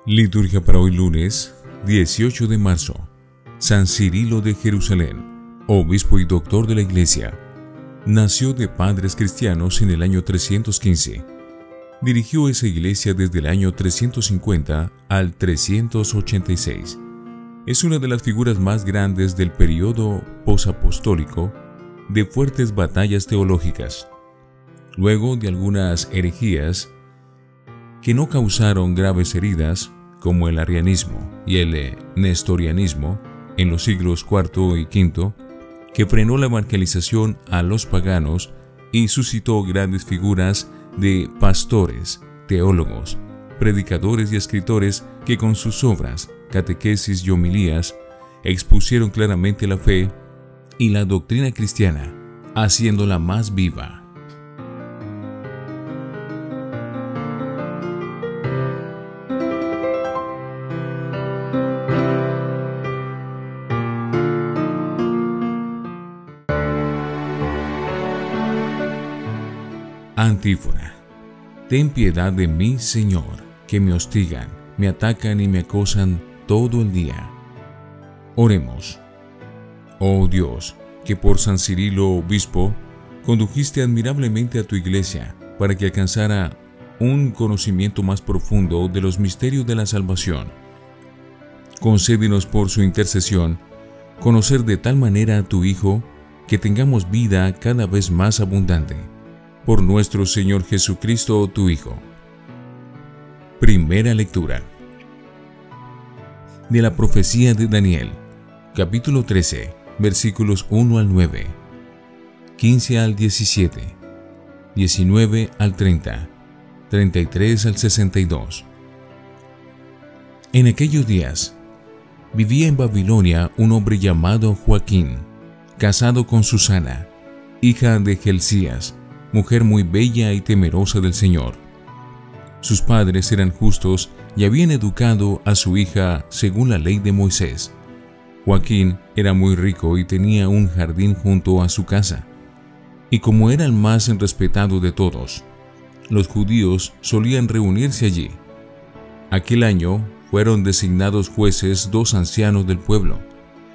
Liturgia para hoy lunes 18 de marzo. San Cirilo de Jerusalén, obispo y doctor de la Iglesia. Nació de padres cristianos en el año 315. Dirigió esa iglesia desde el año 350 al 386. Es una de las figuras más grandes del período posapostólico de fuertes batallas teológicas. Luego de algunas herejías que no causaron graves heridas, como el arrianismo y el nestorianismo en los siglos IV y V, que frenó la evangelización a los paganos y suscitó grandes figuras de pastores, teólogos, predicadores y escritores que con sus obras, catequesis y homilías expusieron claramente la fe y la doctrina cristiana, haciéndola más viva. Antífona. Ten piedad de mí, Señor, que me hostigan, me atacan y me acosan todo el día. Oremos. Oh Dios, que por San Cirilo, obispo, condujiste admirablemente a tu iglesia para que alcanzara un conocimiento más profundo de los misterios de la salvación. Concédenos por su intercesión conocer de tal manera a tu Hijo que tengamos vida cada vez más abundante. Por nuestro Señor Jesucristo, tu Hijo. Primera lectura de la profecía de Daniel, capítulo 13, versículos 1 al 9, 15 al 17, 19 al 30, 33 al 62. En aquellos días vivía en Babilonia un hombre llamado Joaquín, casado con Susana, hija de Gelcías, mujer muy bella y temerosa del Señor. Sus padres eran justos y habían educado a su hija según la ley de Moisés. Joaquín era muy rico y tenía un jardín junto a su casa. Y como era el más respetado de todos, los judíos solían reunirse allí. Aquel año fueron designados jueces dos ancianos del pueblo,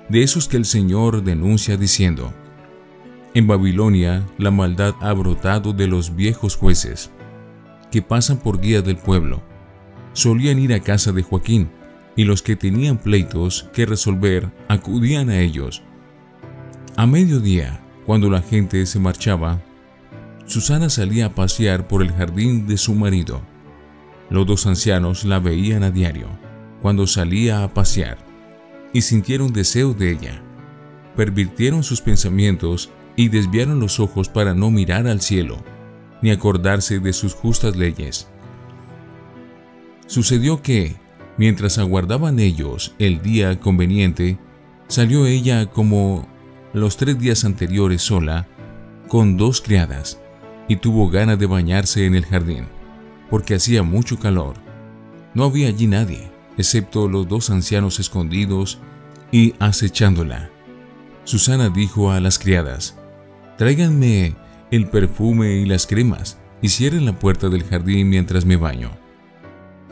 de esos que el Señor denuncia diciendo: en Babilonia la maldad ha brotado de los viejos jueces, que pasan por guía del pueblo. Solían ir a casa de Joaquín, y los que tenían pleitos que resolver acudían a ellos. A mediodía, cuando la gente se marchaba, Susana salía a pasear por el jardín de su marido. Los dos ancianos la veían a diario, cuando salía a pasear, y sintieron deseo de ella. Pervirtieron sus pensamientos y desviaron los ojos para no mirar al cielo, ni acordarse de sus justas leyes. Sucedió que, mientras aguardaban ellos el día conveniente, salió ella como los 3 días anteriores sola, con 2 criadas, y tuvo gana de bañarse en el jardín, porque hacía mucho calor. No había allí nadie, excepto los 2 ancianos escondidos y acechándola. Susana dijo a las criadas: tráiganme el perfume y las cremas, y cierren la puerta del jardín mientras me baño.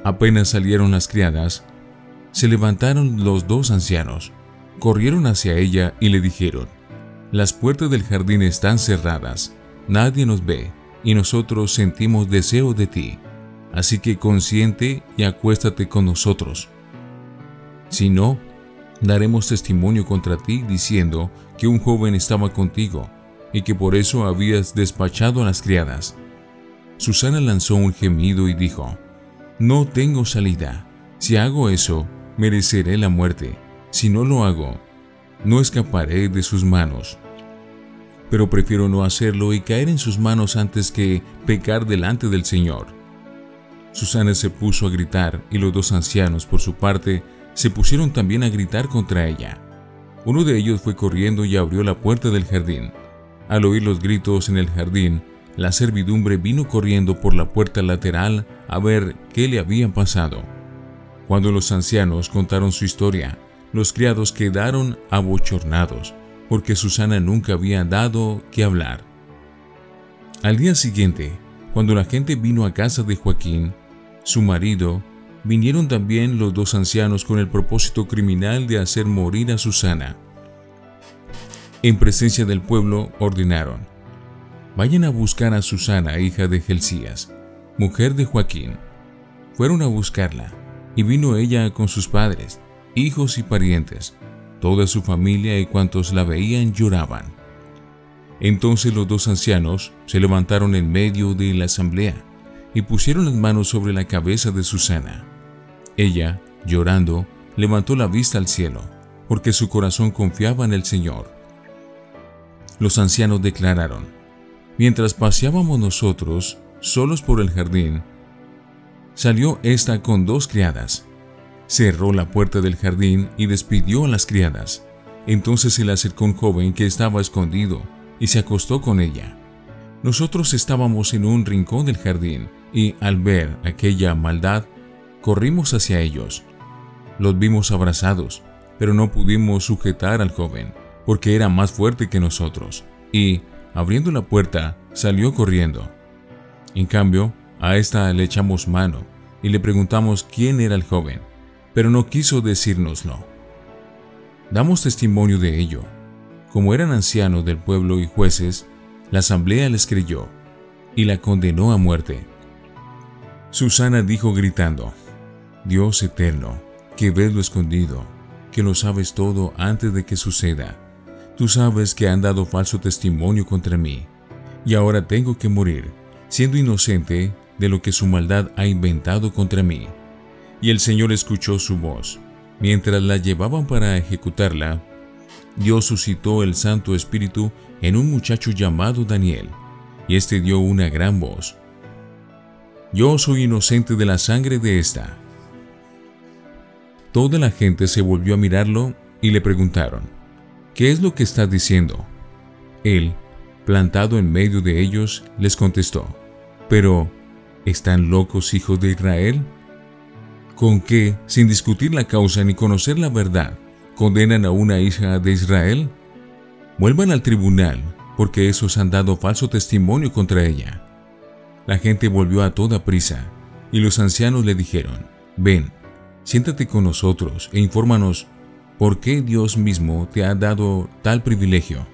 Apenas salieron las criadas, se levantaron los 2 ancianos, corrieron hacia ella y le dijeron: las puertas del jardín están cerradas, nadie nos ve, y nosotros sentimos deseo de ti, así que consiente y acuéstate con nosotros. Si no, daremos testimonio contra ti diciendo que un joven estaba contigo, y que por eso habías despachado a las criadas. Susana lanzó un gemido y dijo: no tengo salida. Si hago eso, mereceré la muerte. Si no lo hago, no escaparé de sus manos. Pero prefiero no hacerlo y caer en sus manos antes que pecar delante del Señor. Susana se puso a gritar, y los 2 ancianos, por su parte, se pusieron también a gritar contra ella. Uno de ellos fue corriendo y abrió la puerta del jardín. Al oír los gritos en el jardín, la servidumbre vino corriendo por la puerta lateral a ver qué le había pasado. Cuando los ancianos contaron su historia, los criados quedaron abochornados, porque Susana nunca había dado que hablar. Al día siguiente, cuando la gente vino a casa de Joaquín, su marido, vinieron también los dos ancianos con el propósito criminal de hacer morir a Susana. En presencia del pueblo ordenaron: vayan a buscar a Susana, hija de Gelcías, mujer de Joaquín. Fueron a buscarla, y vino ella con sus padres, hijos y parientes. Toda su familia y cuantos la veían lloraban. Entonces los dos ancianos se levantaron en medio de la asamblea y pusieron las manos sobre la cabeza de Susana. Ella, llorando, levantó la vista al cielo, porque su corazón confiaba en el Señor. Los ancianos declararon: mientras paseábamos nosotros solos por el jardín, salió ésta con dos criadas. Cerró la puerta del jardín y despidió a las criadas. Entonces se le acercó un joven que estaba escondido y se acostó con ella. Nosotros estábamos en un rincón del jardín y, al ver aquella maldad, corrimos hacia ellos. Los vimos abrazados, pero no pudimos sujetar al joven, porque era más fuerte que nosotros, y, abriendo la puerta, salió corriendo. En cambio, a esta le echamos mano y le preguntamos quién era el joven, pero no quiso decírnoslo. Damos testimonio de ello. Como eran ancianos del pueblo y jueces, la asamblea les creyó y la condenó a muerte. Susana dijo gritando: Dios eterno, que ves lo escondido, que lo sabes todo antes de que suceda. Tú sabes que han dado falso testimonio contra mí, y ahora tengo que morir, siendo inocente de lo que su maldad ha inventado contra mí. Y el Señor escuchó su voz. Mientras la llevaban para ejecutarla, Dios suscitó el Santo Espíritu en un muchacho llamado Daniel, y éste dio una gran voz: Yo soy inocente de la sangre de esta. Toda la gente se volvió a mirarlo y le preguntaron: ¿qué es lo que estás diciendo? Él, plantado en medio de ellos, les contestó: ¿pero están locos, hijos de Israel? ¿Con qué, sin discutir la causa ni conocer la verdad, condenan a una hija de Israel? Vuelvan al tribunal, porque esos han dado falso testimonio contra ella. La gente volvió a toda prisa, y los ancianos le dijeron: ven, siéntate con nosotros e infórmanos por qué Dios mismo te ha dado tal privilegio.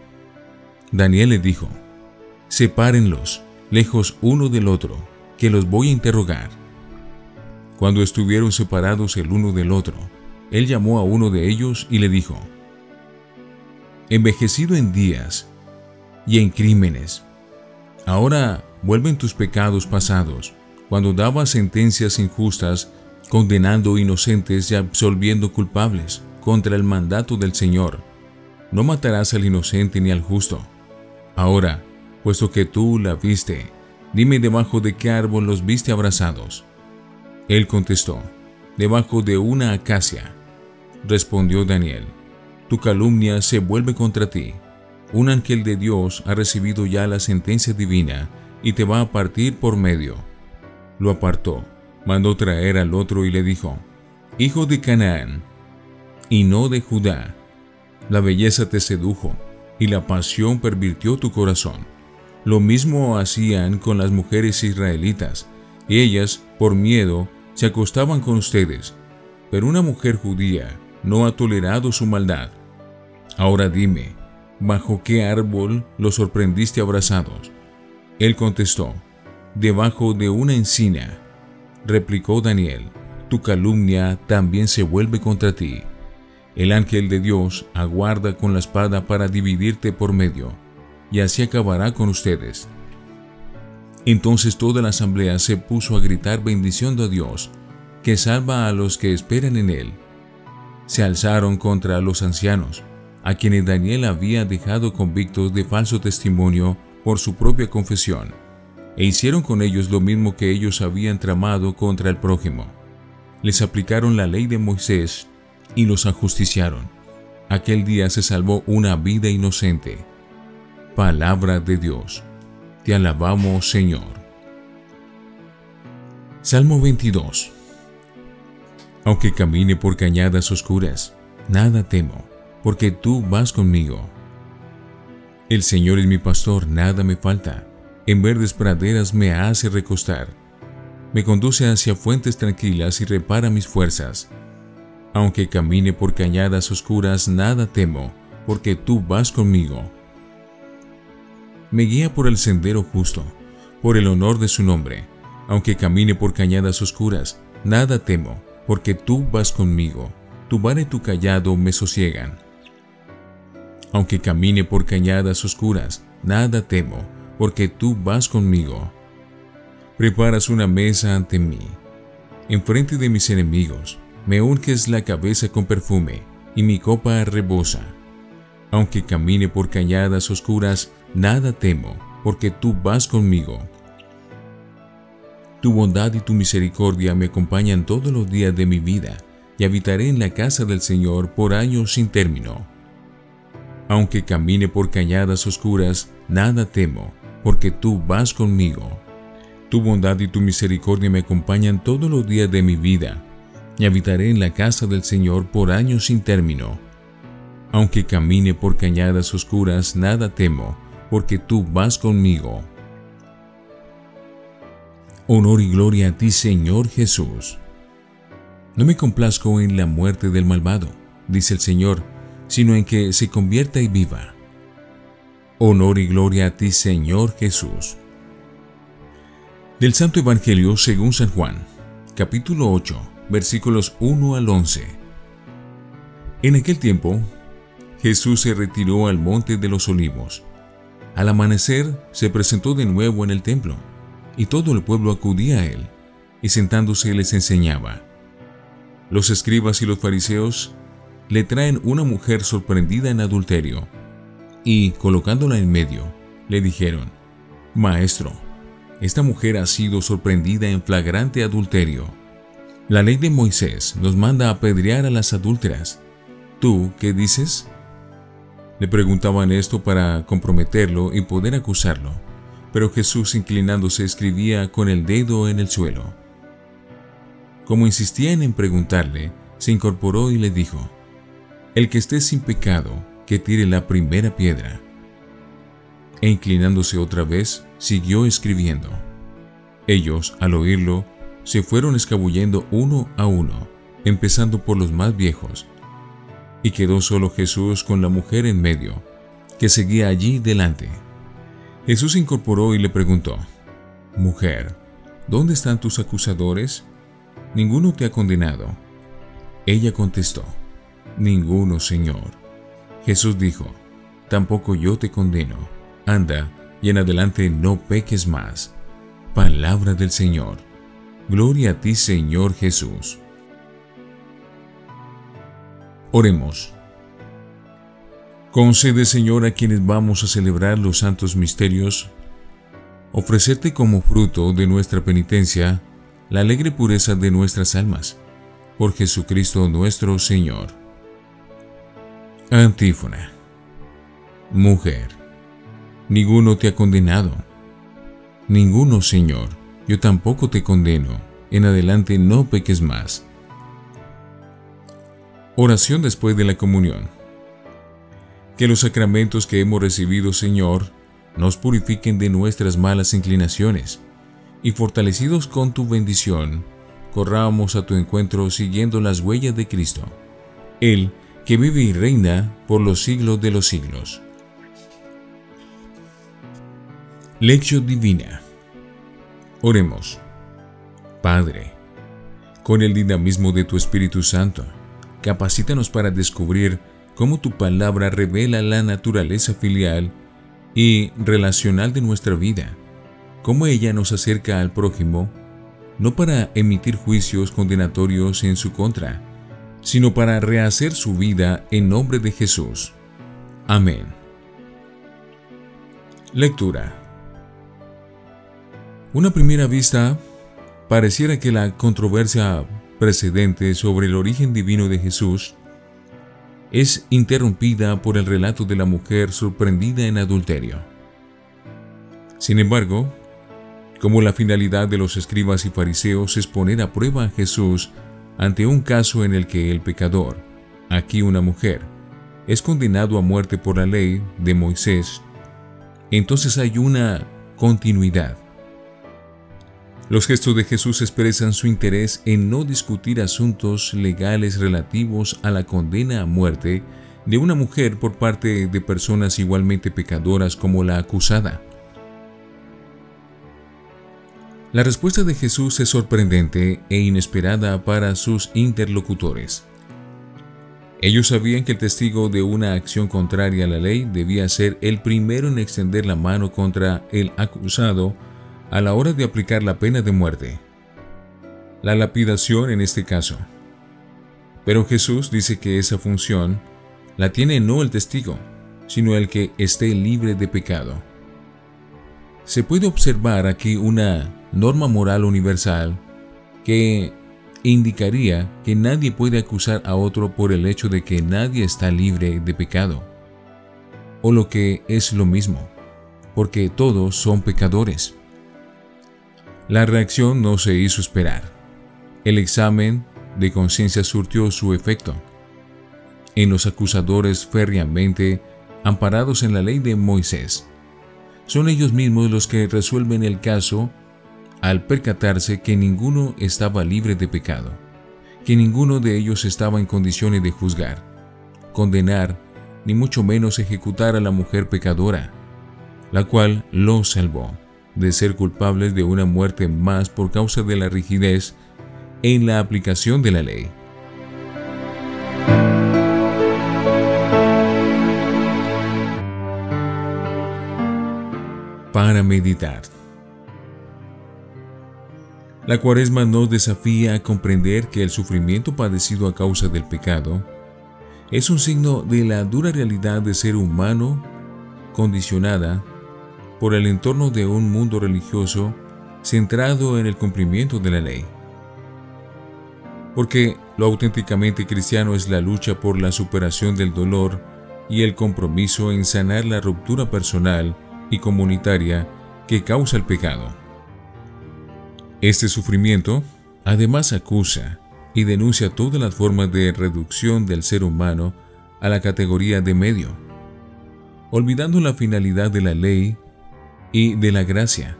Daniel le dijo: sepárenlos, lejos uno del otro, que los voy a interrogar. Cuando estuvieron separados el uno del otro, él llamó a uno de ellos y le dijo: envejecido en días y en crímenes, ahora vuelven tus pecados pasados, cuando dabas sentencias injustas, condenando inocentes y absolviendo culpables, contra el mandato del Señor. No matarás al inocente ni al justo. Ahora, puesto que tú la viste, dime debajo de qué árbol los viste abrazados. Él contestó: debajo de una acacia. Respondió Daniel: tu calumnia se vuelve contra ti. Un ángel de Dios ha recibido ya la sentencia divina y te va a partir por medio. Lo apartó, mandó traer al otro y le dijo: hijo de Canaán, y no de Judá, la belleza te sedujo y la pasión pervirtió tu corazón. Lo mismo hacían con las mujeres israelitas, y ellas, por miedo, se acostaban con ustedes, pero una mujer judía no ha tolerado su maldad. Ahora dime, ¿bajo qué árbol los sorprendiste abrazados? Él contestó: debajo de una encina. Replicó Daniel: tu calumnia también se vuelve contra ti. El ángel de Dios aguarda con la espada para dividirte por medio, y así acabará con ustedes. Entonces toda la asamblea se puso a gritar bendiciendo a Dios, que salva a los que esperan en Él. Se alzaron contra los ancianos, a quienes Daniel había dejado convictos de falso testimonio por su propia confesión, e hicieron con ellos lo mismo que ellos habían tramado contra el prójimo. Les aplicaron la ley de Moisés y los ajusticiaron. Aquel día se salvó una vida inocente. Palabra de Dios. Te alabamos, Señor. Salmo 22. Aunque camine por cañadas oscuras, nada temo, porque tú vas conmigo. El Señor es mi pastor, nada me falta. En verdes praderas me hace recostar. Me conduce hacia fuentes tranquilas y repara mis fuerzas. Aunque camine por cañadas oscuras, nada temo, porque tú vas conmigo. Me guía por el sendero justo, por el honor de su nombre. Aunque camine por cañadas oscuras, nada temo, porque tú vas conmigo. Tu vara y tu cayado me sosiegan. Aunque camine por cañadas oscuras, nada temo, porque tú vas conmigo. Preparas una mesa ante mí, enfrente de mis enemigos. Me unges la cabeza con perfume, y mi copa rebosa. Aunque camine por cañadas oscuras, nada temo, porque tú vas conmigo. Tu bondad y tu misericordia me acompañan todos los días de mi vida, y habitaré en la casa del Señor por años sin término. Aunque camine por cañadas oscuras, nada temo, porque tú vas conmigo. Tu bondad y tu misericordia me acompañan todos los días de mi vida, y habitaré en la casa del Señor por años sin término. Aunque camine por cañadas oscuras, nada temo, porque tú vas conmigo. Honor y gloria a ti, Señor Jesús. No me complazco en la muerte del malvado, dice el Señor, sino en que se convierta y viva. Honor y gloria a ti, Señor Jesús. Del Santo Evangelio según San Juan, capítulo 8, versículos 1 al 11. En aquel tiempo, Jesús se retiró al monte de los olivos. Al amanecer, se presentó de nuevo en el templo, y todo el pueblo acudía a él, y sentándose les enseñaba. Los escribas y los fariseos le traen una mujer sorprendida en adulterio, y colocándola en medio, le dijeron: Maestro, esta mujer ha sido sorprendida en flagrante adulterio. La ley de Moisés nos manda apedrear a las adúlteras. ¿Tú qué dices? Le preguntaban esto para comprometerlo y poder acusarlo, pero Jesús, inclinándose, escribía con el dedo en el suelo. Como insistían en preguntarle, se incorporó y le dijo: El que esté sin pecado, que tire la primera piedra. E inclinándose otra vez, siguió escribiendo. Ellos, al oírlo, se fueron escabullendo uno a uno, empezando por los más viejos, y quedó solo Jesús con la mujer en medio, que seguía allí delante. Jesús se incorporó y le preguntó: Mujer, ¿dónde están tus acusadores? ¿Ninguno te ha condenado? Ella contestó: Ninguno, Señor. Jesús dijo: Tampoco yo te condeno. Anda, y en adelante no peques más. Palabra del Señor. Gloria a ti, Señor Jesús. Oremos. Concede, Señor, a quienes vamos a celebrar los santos misterios, ofrecerte como fruto de nuestra penitencia la alegre pureza de nuestras almas. Por Jesucristo nuestro Señor. Antífona. Mujer, ninguno te ha condenado. Ninguno, Señor, yo tampoco te condeno. En adelante no peques más. Oración después de la comunión. Que los sacramentos que hemos recibido, Señor, nos purifiquen de nuestras malas inclinaciones, y fortalecidos con tu bendición, corramos a tu encuentro siguiendo las huellas de Cristo, Él que vive y reina por los siglos de los siglos. Lección Divina. Oremos. Padre, con el dinamismo de tu Espíritu Santo, capacítanos para descubrir cómo tu palabra revela la naturaleza filial y relacional de nuestra vida, cómo ella nos acerca al prójimo, no para emitir juicios condenatorios en su contra, sino para rehacer su vida en nombre de Jesús. Amén. Lectura. Una primera vista, pareciera que la controversia precedente sobre el origen divino de Jesús es interrumpida por el relato de la mujer sorprendida en adulterio. Sin embargo, como la finalidad de los escribas y fariseos es poner a prueba a Jesús ante un caso en el que el pecador, aquí una mujer, es condenado a muerte por la ley de Moisés, entonces hay una continuidad. Los gestos de Jesús expresan su interés en no discutir asuntos legales relativos a la condena a muerte de una mujer por parte de personas igualmente pecadoras como la acusada. La respuesta de Jesús es sorprendente e inesperada para sus interlocutores. Ellos sabían que el testigo de una acción contraria a la ley debía ser el primero en extender la mano contra el acusado a la hora de aplicar la pena de muerte, la lapidación en este caso. Pero Jesús dice que esa función la tiene no el testigo, sino el que esté libre de pecado. Se puede observar aquí una norma moral universal que indicaría que nadie puede acusar a otro por el hecho de que nadie está libre de pecado, o lo que es lo mismo, porque todos son pecadores. La reacción no se hizo esperar. El examen de conciencia surtió su efecto en los acusadores férreamente amparados en la ley de Moisés. Son ellos mismos los que resuelven el caso al percatarse que ninguno estaba libre de pecado, que ninguno de ellos estaba en condiciones de juzgar, condenar, ni mucho menos ejecutar a la mujer pecadora, la cual los salvó de ser culpables de una muerte más por causa de la rigidez en la aplicación de la ley. Para meditar. La Cuaresma nos desafía a comprender que el sufrimiento padecido a causa del pecado es un signo de la dura realidad de ser humano condicionada por el entorno de un mundo religioso centrado en el cumplimiento de la ley. Porque lo auténticamente cristiano es la lucha por la superación del dolor y el compromiso en sanar la ruptura personal y comunitaria que causa el pecado. Este sufrimiento, además, acusa y denuncia todas las formas de reducción del ser humano a la categoría de medio, olvidando la finalidad de la ley y de la gracia,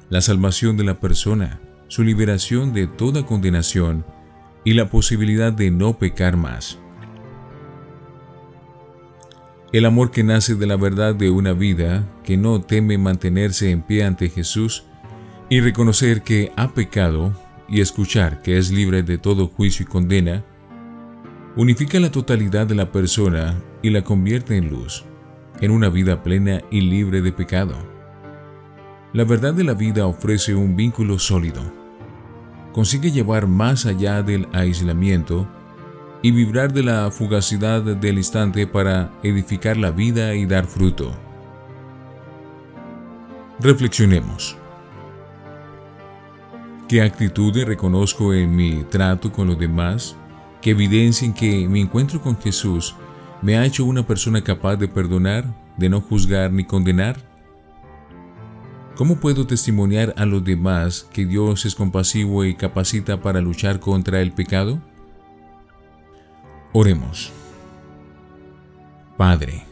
la salvación de la persona, su liberación de toda condenación y la posibilidad de no pecar más. El amor que nace de la verdad de una vida que no teme mantenerse en pie ante Jesús y reconocer que ha pecado y escuchar que es libre de todo juicio y condena, unifica la totalidad de la persona y la convierte en luz, en una vida plena y libre de pecado. La verdad de la vida ofrece un vínculo sólido. Consigue llevar más allá del aislamiento y vibrar de la fugacidad del instante para edificar la vida y dar fruto. Reflexionemos. ¿Qué actitudes reconozco en mi trato con los demás que evidencien que mi encuentro con Jesús me ha hecho una persona capaz de perdonar, de no juzgar ni condenar? ¿Cómo puedo testimoniar a los demás que Dios es compasivo y capacita para luchar contra el pecado? Oremos. Padre,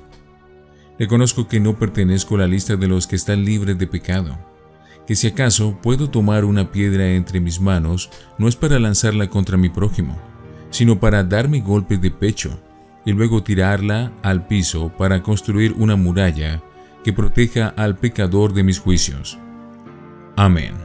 reconozco que no pertenezco a la lista de los que están libres de pecado, que si acaso puedo tomar una piedra entre mis manos, no es para lanzarla contra mi prójimo, sino para darme golpes de pecho y luego tirarla al piso para construir una muralla que proteja al pecador de mis juicios. Amén.